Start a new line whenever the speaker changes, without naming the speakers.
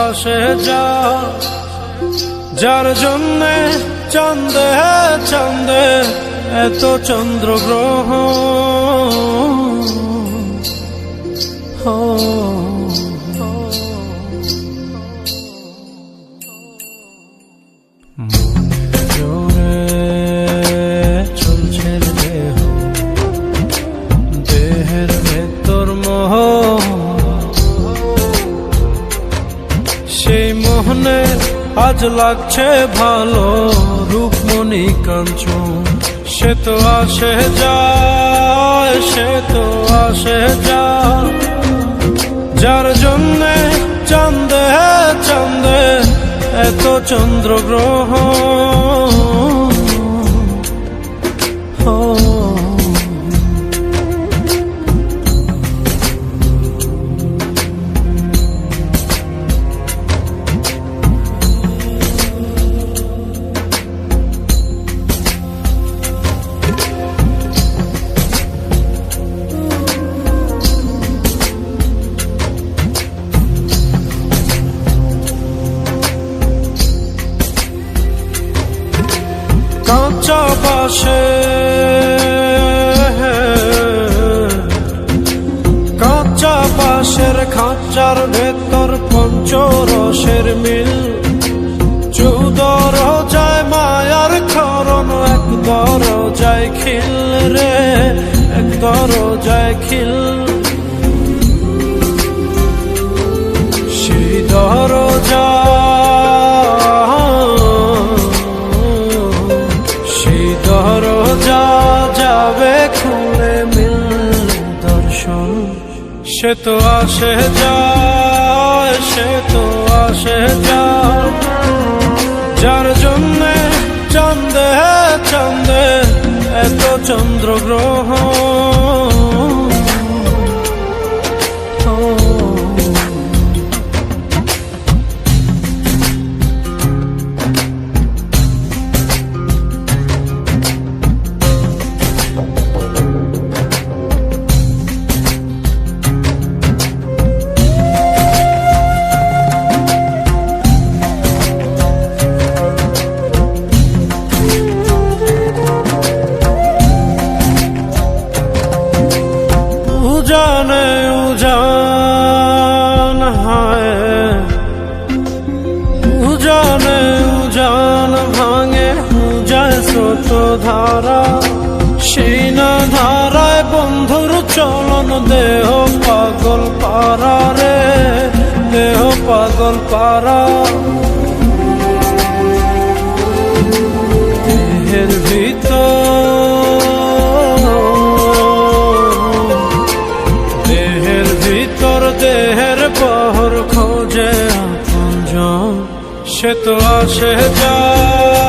আসে যা, যার জন্যে চাঁদে চাঁদে এত চন্দ্রগ্রহণ। জোরে চলছে দেহ, দেহের ভেতর মোহ, সেই মোহনে আজ লাগছে ভালো রূপমণি কাঞ্চন। সে তো আসে যায়, সে তো আসে যায়, যার জন্যে চাঁদে চাঁদে এত চন্দ্রগ্রহণ। কাঁচা বাসে, কাঁচা বাসের খাঁচার ভেতর পঞ্চরসের মিল, চৌদরজায় মায়ার খরণ, এক দরজায় খিল রে, এক দরজায় খিল। সেই দরজা, দরজা যাবে খুলে মিল দর্শন। সে তো আসে যায়, সে তো আসে যায়, যার জন্যে চাঁদে চাঁদে এত চন্দ্রগ্রহণ। উজানে উজান হায়, উজানে উজান ভাঙে উজায় স্রোত ধারা, সেই না ধারায় বন্ধুর চলন, দেহ পাগল পারা রে, দেহ পাগল পারা। দেহের ভিতর দেহের পহর খোঁজে আপনজন। সে তো আসে যায়।